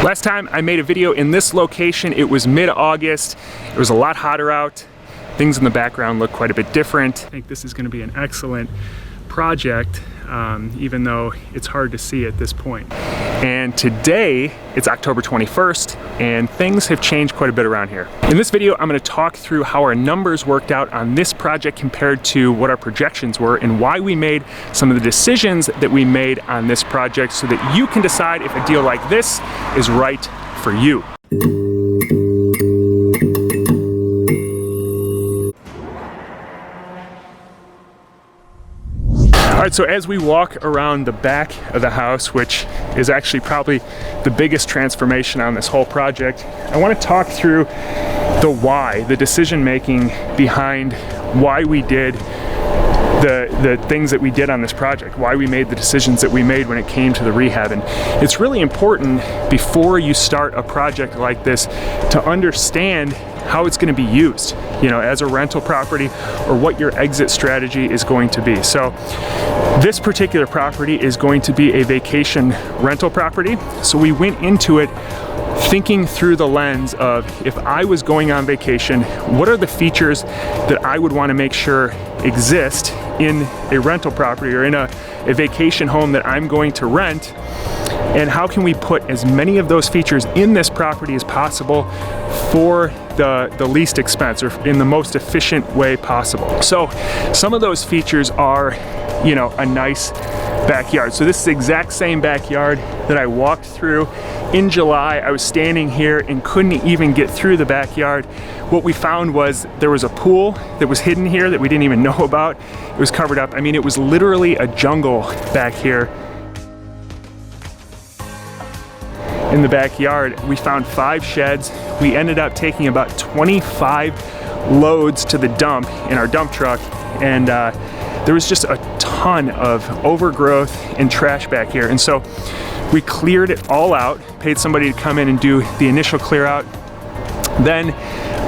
Last time I made a video in this location, it was mid-August. It was a lot hotter out. Things in the background look quite a bit different. I think this is going to be an excellent project, even though it's hard to see at this point. And today, it's October 21st, and things have changed quite a bit around here. In this video, I'm going to talk through how our numbers worked out on this project compared to what our projections were, and why we made some of the decisions that we made on this project so that you can decide if a deal like this is right for you. All right, so as we walk around the back of the house, which is actually probably the biggest transformation on this whole project, I want to talk through the why, the decision making behind why we did the things that we did on this project, why we made the decisions that we made when it came to the rehab. And it's really important before you start a project like this to understand how it's going to be used, you know, as a rental property, or what your exit strategy is going to be. So this particular property is going to be a vacation rental property. So we went into it thinking through the lens of, if I was going on vacation, what are the features that I would want to make sure exist in a rental property or in a vacation home that I'm going to rent, and how can we put as many of those features in this property as possible for the least expense, or in the most efficient way possible. So some of those features are, you know, a nice backyard. So this is the exact same backyard that I walked through in July. I was standing here and couldn't even get through the backyard. What we found was there was a pool that was hidden here that we didn't even know about. It was covered up. I mean, it was literally a jungle back here. In the backyard, we found 5 sheds. We ended up taking about 25 loads to the dump in our dump truck, and there was just a ton of overgrowth and trash back here. And so we cleared it all out, paid somebody to come in and do the initial clear out. Then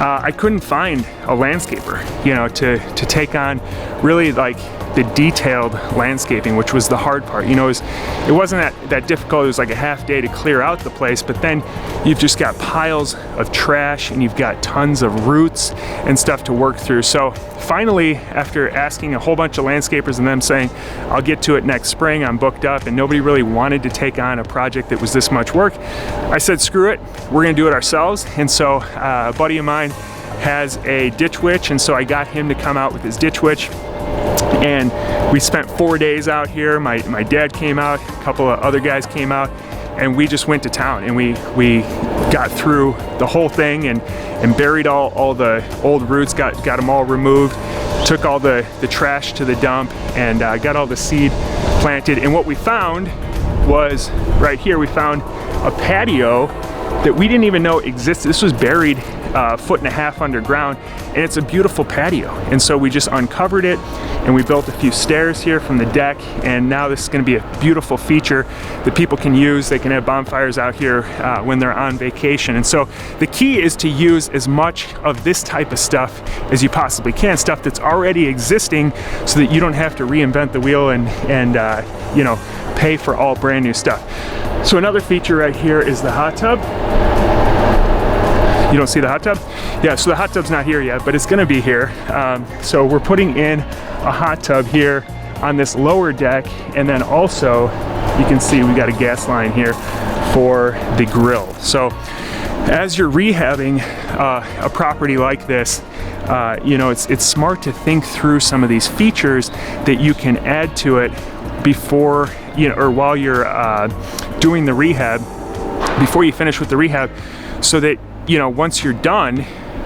I couldn't find a landscaper, you know, to take on really like the detailed landscaping, which was the hard part. You know, it wasn't that difficult. It was like a half day to clear out the place, but then you've just got piles of trash and you've got tons of roots and stuff to work through. So finally, after asking a whole bunch of landscapers and them saying, I'll get to it next spring, I'm booked up, and nobody really wanted to take on a project that was this much work, I said, screw it, we're gonna do it ourselves. And so a buddy of mine has a ditch witch, and so I got him to come out with his ditch witch. And we spent 4 days out here. My dad came out, a couple of other guys came out, and we just went to town, and we got through the whole thing and buried all the old roots, got them all removed, took all the trash to the dump, and got all the seed planted. And what we found was, right here, we found a patio that we didn't even know existed. This was buried 1.5 feet underground, and it's a beautiful patio. And so we just uncovered it, and we built a few stairs here from the deck, and now this is going to be a beautiful feature that people can use. They can have bonfires out here when they're on vacation. And so the key is to use as much of this type of stuff as you possibly can, stuff that's already existing, so that you don't have to reinvent the wheel and you know, pay for all brand new stuff. So another feature right here is the hot tub. You don't see the hot tub? Yeah, so the hot tub's not here yet, but it's gonna be here. So we're putting in a hot tub here on this lower deck, and then also you can see we got a gas line here for the grill. So as you're rehabbing a property like this, you know, it's smart to think through some of these features that you can add to it before, you know, or while you're doing the rehab, before you finish with the rehab, so that, you know, once you're done,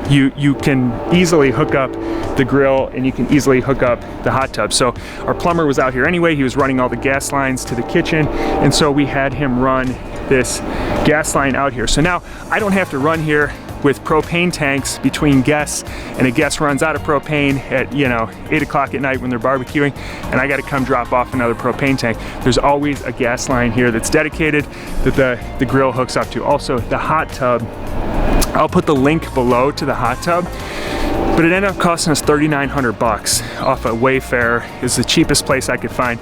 you can easily hook up the grill and you can easily hook up the hot tub. So our plumber was out here anyway. He was running all the gas lines to the kitchen, and so we had him run this gas line out here. So now I don't have to run here with propane tanks between guests, and a guest runs out of propane at, you know, 8 o'clock at night when they're barbecuing, and I got to come drop off another propane tank. There's always a gas line here that's dedicated that the grill hooks up to. Also, the hot tub, I'll put the link below to the hot tub. But it ended up costing us $3,900 off of Wayfair. Is the cheapest place I could find.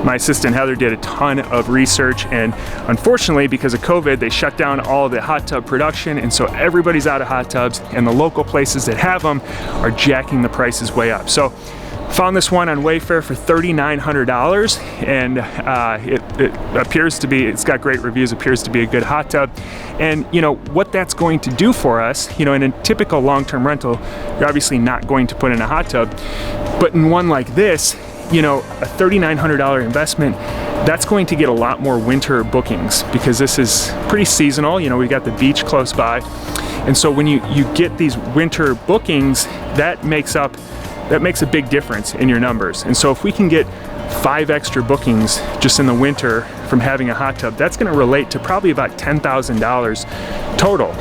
My assistant Heather did a ton of research, and unfortunately because of COVID they shut down all of the hot tub production, and so everybody's out of hot tubs, and the local places that have them are jacking the prices way up. So found this one on Wayfair for $3,900, and it appears to be, it's got great reviews, appears to be a good hot tub. And you know what that's going to do for us, you know, in a typical long-term rental, you're obviously not going to put in a hot tub, but in one like this, you know, a $3,900 investment, that's going to get a lot more winter bookings because this is pretty seasonal. You know, we got the beach close by, and so when you get these winter bookings, that makes a big difference in your numbers. And so if we can get 5 extra bookings just in the winter from having a hot tub, that's going to relate to probably about $10,000 total.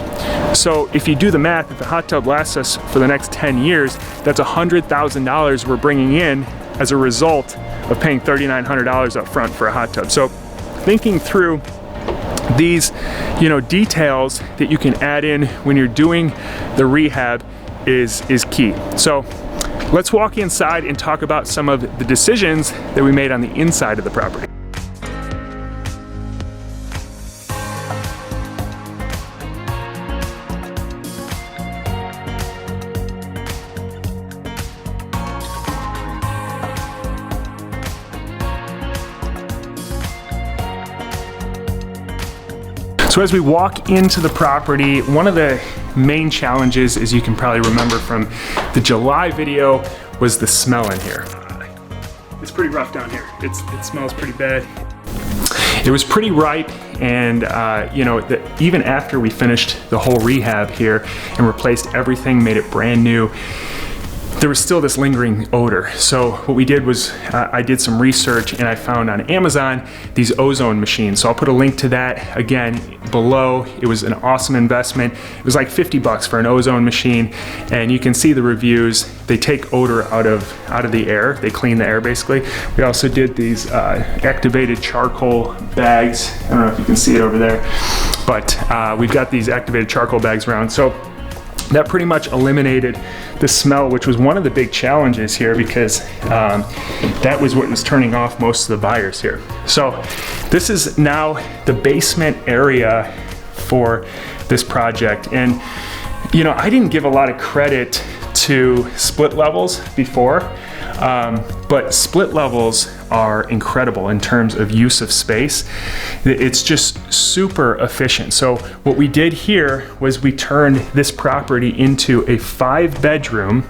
So if you do the math, if the hot tub lasts us for the next 10 years, that's $100,000 we're bringing in as a result of paying $3,900 up front for a hot tub. So thinking through these, you know, details that you can add in when you're doing the rehab is key. So let's walk inside and talk about some of the decisions that we made on the inside of the property. So as we walk into the property, one of the main challenges, as you can probably remember from the July video, was the smell in here. It's pretty rough down here. It smells pretty bad. It was pretty ripe, and you know, even after we finished the whole rehab here and replaced everything, made it brand new, there was still this lingering odor. So what we did was I did some research, and I found on Amazon these ozone machines. So I'll put a link to that again below. It was an awesome investment. It was like $50 for an ozone machine, and you can see the reviews. They take odor out of the air. They clean the air basically. We also did these activated charcoal bags. I don't know if you can see it over there, but we've got these activated charcoal bags around. So that pretty much eliminated the smell, which was one of the big challenges here, because that was what was turning off most of the buyers here. So this is now the basement area for this project. And you know, I didn't give a lot of credit to split levels before, but split levels are incredible in terms of use of space. It's just super efficient. So what we did here was we turned this property into a 5-bedroom,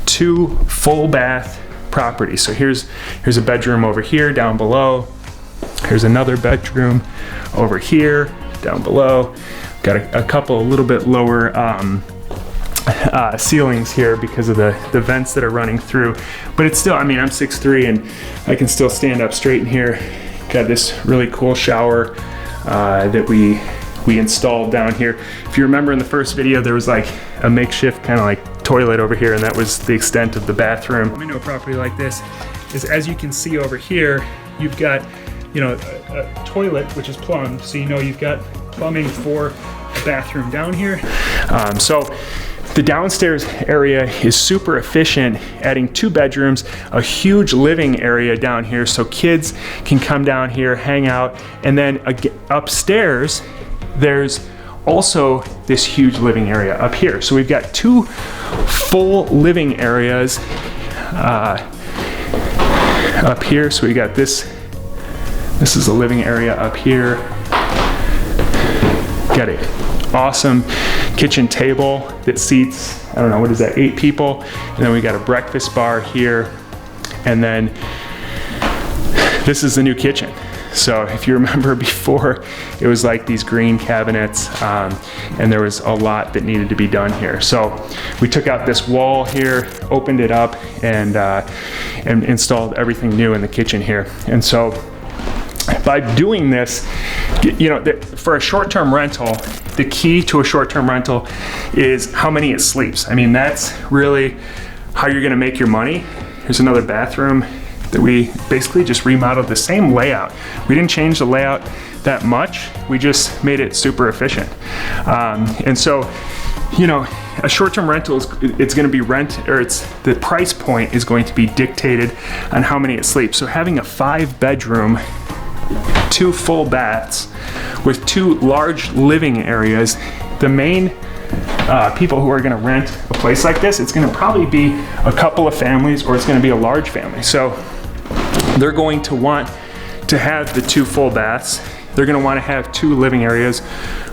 2 full bath property. So here's a bedroom over here down below. Here's another bedroom over here down below. Got a couple a little bit lower ceilings here because of the vents that are running through, but it's still, I mean, I'm 6'3" and I can still stand up straight in here. Got this really cool shower that we installed down here. If you remember in the first video, there was like a makeshift kind of like toilet over here, and that was the extent of the bathroom. Let me know a property like this is, as you can see over here, you've got, you know, a toilet which is plumbed, so you know you've got plumbing for a bathroom down here. So the downstairs area is super efficient, adding 2 bedrooms, a huge living area down here so kids can come down here, hang out, and then upstairs there's also this huge living area up here. So we've got 2 full living areas up here. So we got this is a living area up here. Got it. Awesome kitchen table that seats, I don't know, what is that, 8 people. And then we got a breakfast bar here. And then this is the new kitchen. So if you remember before, it was like these green cabinets, and there was a lot that needed to be done here. So we took out this wall here, opened it up, and installed everything new in the kitchen here. And so by doing this, you know, for a short-term rental, the key to a short-term rental is how many it sleeps. I mean, that's really how you're gonna make your money. Here's another bathroom that we basically just remodeled, the same layout. We didn't change the layout that much. We just made it super efficient. And so, you know, a short-term rental it's going to be the price point is going to be dictated on how many it sleeps. So having a 5-bedroom, 2 full baths with 2 large living areas, the main people who are going to rent a place like this, it's going to probably be a couple of families, or it's going to be a large family. So they're going to want to have the 2 full baths. They're going to want to have 2 living areas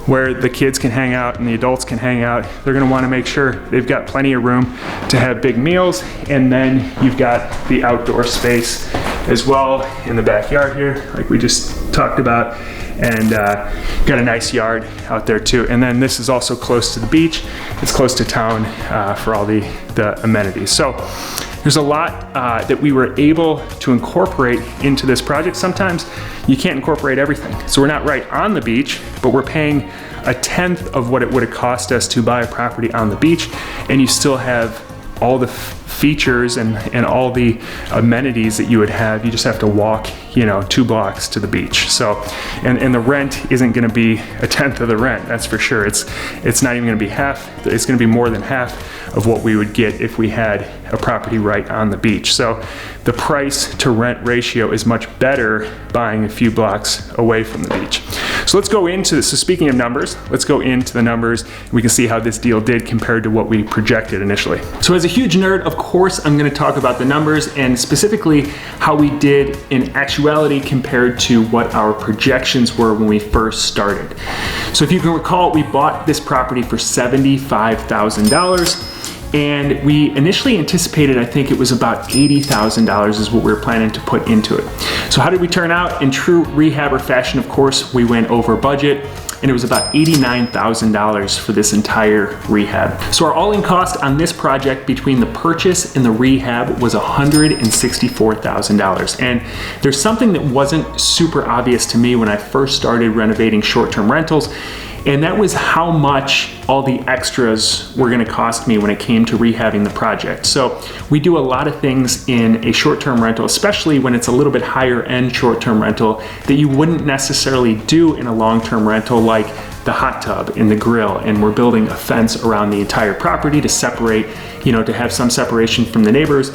where the kids can hang out and the adults can hang out. They're going to want to make sure they've got plenty of room to have big meals, and then you've got the outdoor space as well in the backyard here, like we just talked about, and got a nice yard out there too. And then this is also close to the beach. It's close to town for all the amenities. So there's a lot that we were able to incorporate into this project. Sometimes you can't incorporate everything. So we're not right on the beach, but we're paying 1/10 of what it would have cost us to buy a property on the beach, and you still have all the features and all the amenities that you would have. You just have to walk, 2 blocks to the beach. So, and the rent isn't going to be 1/10 of the rent, that's for sure. It's not even going to be half. It's going to be more than half of what we would get if we had a property right on the beach. So the price to rent ratio is much better buying a few blocks away from the beach. So let's go into this. So speaking of numbers, let's go into the numbers. We can see how this deal did compared to what we projected initially. So as a huge nerd, of course, I'm going to talk about the numbers and specifically how we did in actuality compared to what our projections were when we first started. So if you can recall, we bought this property for $75,000. And we initially anticipated, I think it was about $80,000 is what we were planning to put into it. So how did we turn out? In true rehabber fashion, of course, we went over budget, and it was about $89,000 for this entire rehab. So our all-in cost on this project between the purchase and the rehab was $164,000. And there's something that wasn't super obvious to me when I first started renovating short-term rentals, and that was how much all the extras were gonna cost me when it came to rehabbing the project. So we do a lot of things in a short-term rental, especially when it's a little bit higher end short-term rental, that you wouldn't necessarily do in a long-term rental, like the hot tub and the grill, and we're building a fence around the entire property to separate, to have some separation from the neighbors.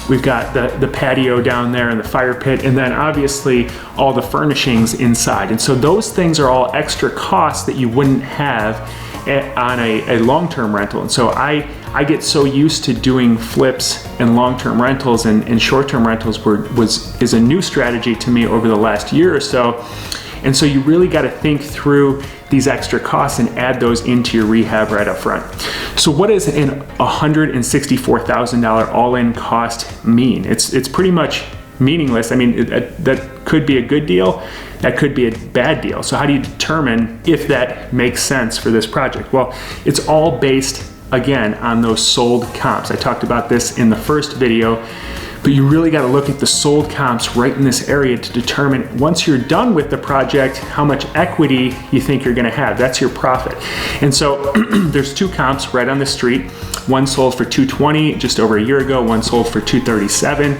We've got the patio down there and the fire pit, and then obviously all the furnishings inside. And so those things are all extra costs that you wouldn't have on a long-term rental. And so I get so used to doing flips and long-term rentals, and short-term rentals is a new strategy to me over the last year or so. And so you really got to think through these extra costs and add those into your rehab right up front. So what does an $164,000 all-in cost mean? It's pretty much meaningless. I mean, that could be a good deal, that could be a bad deal. So how do you determine if that makes sense for this project? Well, it's all based, again, on those sold comps. I talked about this in the first video, but you really got to look at the sold comps right in this area to determine, once you're done with the project, how much equity you think you're going to have. That's your profit. And so there's 2 comps right on the street. One sold for $220 just over a year ago. One sold for $237.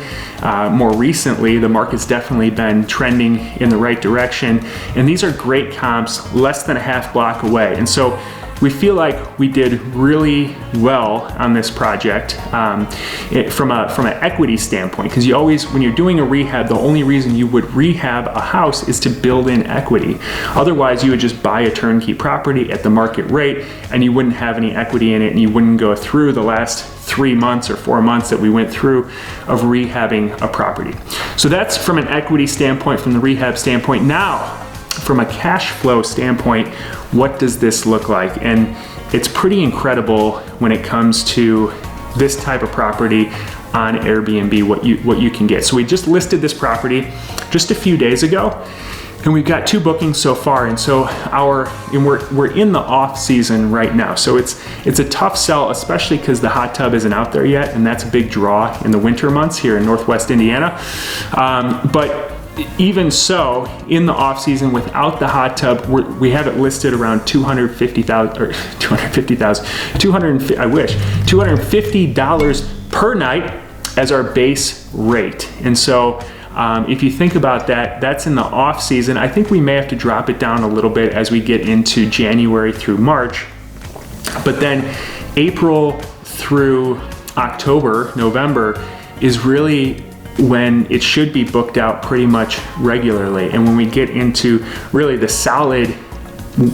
More recently, the market's definitely been trending in the right direction. And these are great comps, less than a half block away. And so we feel like we did really well on this project from an equity standpoint, because you always, when you're doing a rehab, the only reason you would rehab a house is to build in equity. Otherwise, you would just buy a turnkey property at the market rate, and you wouldn't have any equity in it, and you wouldn't go through the last 3 months or 4 months that we went through of rehabbing a property. So that's from an equity standpoint, from the rehab standpoint. Now, from a cash flow standpoint, what does this look like? And it's pretty incredible when it comes to this type of property on Airbnb, what you can get. So we just listed this property just a few days ago, and we've got 2 bookings so far. And so we're in the off season right now. So it's a tough sell, especially because the hot tub isn't out there yet, and that's a big draw in the winter months here in Northwest Indiana. But even so, in the off season without the hot tub, we have it listed around $250 per night as our base rate. And so if you think about that, that's in the off season. I think we may have to drop it down a little bit as we get into January through March. But then April through October, November is really when it should be booked out pretty much regularly. And when we get into really the solid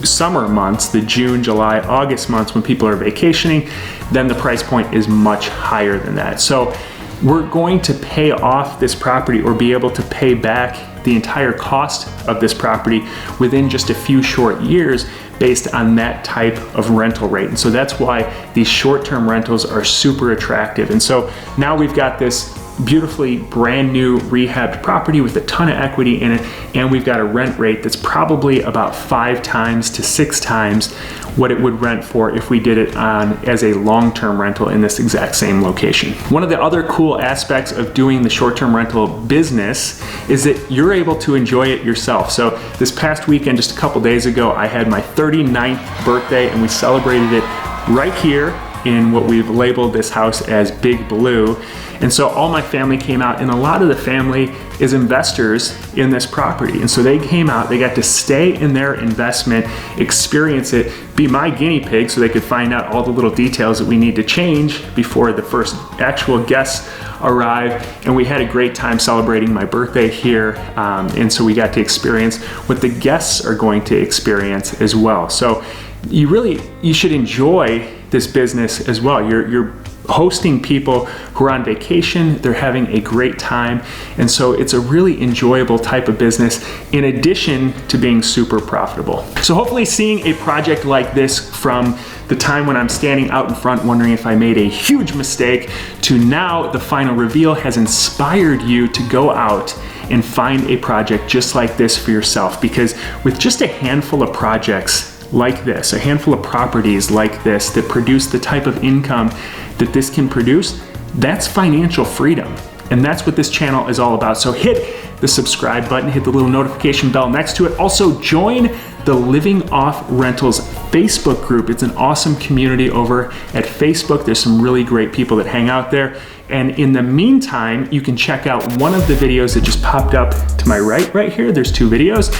summer months, the June, July, August months when people are vacationing, then the price point is much higher than that. So we're going to pay off this property or be able to pay back the entire cost of this property within just a few short years based on that type of rental rate. And so that's why these short-term rentals are super attractive. And so now we've got this beautifully brand new rehabbed property with a ton of equity in it, and we've got a rent rate that's probably about 5 times to 6 times what it would rent for if we did it on as a long-term rental in this exact same location. One of the other cool aspects of doing the short-term rental business is that you're able to enjoy it yourself. So this past weekend, just a couple days ago, I had my 39th birthday, and we celebrated it right here in what we've labeled this house as Big Blue. And so all my family came out, and a lot of the family is investors in this property. And so they came out, they got to stay in their investment, experience it, be my guinea pig so they could find out all the little details that we need to change before the first actual guests arrive. And we had a great time celebrating my birthday here. And so we got to experience what the guests are going to experience as well. So you should enjoy this business as well. You're hosting people who are on vacation, they're having a great time, and so it's a really enjoyable type of business in addition to being super profitable. So hopefully seeing a project like this from the time when I'm standing out in front wondering if I made a huge mistake to now the final reveal has inspired you to go out and find a project just like this for yourself, because with just a handful of projects like this, a handful of properties like this that produce the type of income that this can produce, that's financial freedom. And that's what this channel is all about. So hit the subscribe button, hit the little notification bell next to it. Also join the Living Off Rentals Facebook group. It's an awesome community over at Facebook. There's some really great people that hang out there. And in the meantime, you can check out one of the videos that just popped up to my right here. There's 2 videos,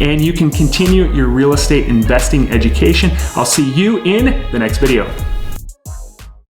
and you can continue your real estate investing education. I'll see you in the next video.